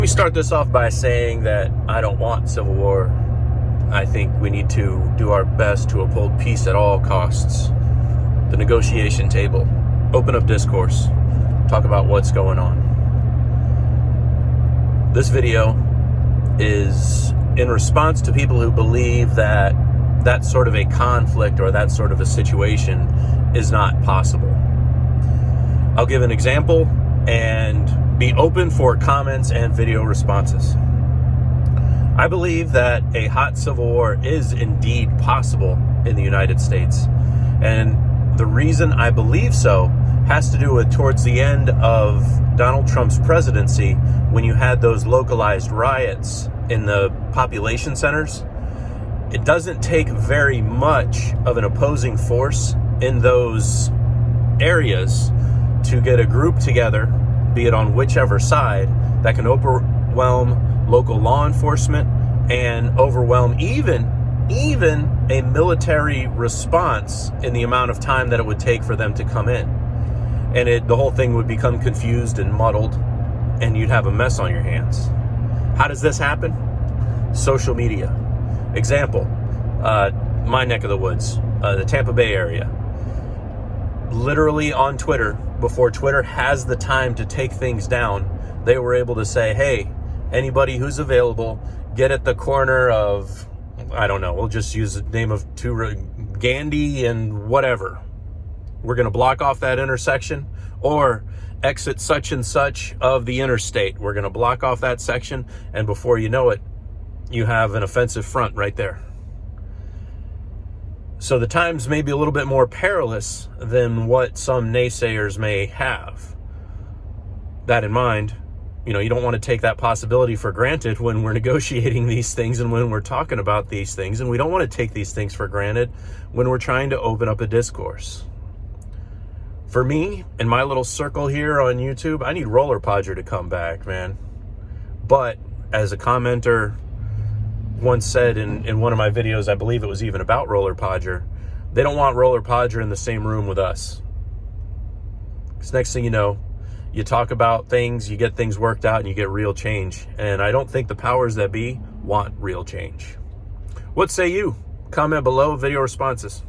Let me start this off by saying that I don't want civil war. I think we need to do our best to uphold peace at all costs. The negotiation table, open up discourse, talk about what's going on. This video is in response to people who believe that that sort of a conflict or that sort of a situation is not possible. I'll give an example and be open for comments and video responses. I believe that a hot civil war is indeed possible in the United States. And the reason I believe so has to do with towards the end of Donald Trump's presidency, when you had those localized riots in the population centers. It doesn't take very much of an opposing force in those areas to get a group together, be it on whichever side, that can overwhelm local law enforcement and overwhelm even a military response in the amount of time that it would take for them to come in. And the whole thing would become confused and muddled, and you'd have a mess on your hands. How does this happen? Social media. Example, my neck of the woods, the Tampa Bay area. Literally on Twitter, before Twitter has the time to take things down, they were able to say, hey, anybody who's available, get at the corner of, I don't know, we'll just use the name of Gandhi and whatever. We're going to block off that intersection, or exit such and such of the interstate. We're going to block off that section, and before you know it, you have an offensive front right there. So the times may be a little bit more perilous than what some naysayers may have. That in mind, you don't want to take that possibility for granted when we're negotiating these things and when we're talking about these things. And we don't want to take these things for granted when we're trying to open up a discourse. For me, in my little circle here on YouTube, I need Roller Podger to come back, man. But as a commenter once said in one of my videos, I believe it was even about Roller Podger, they don't want Roller Podger in the same room with us. Because next thing you know, you talk about things, you get things worked out, and you get real change. And I don't think the powers that be want real change. What say you? Comment below, video responses.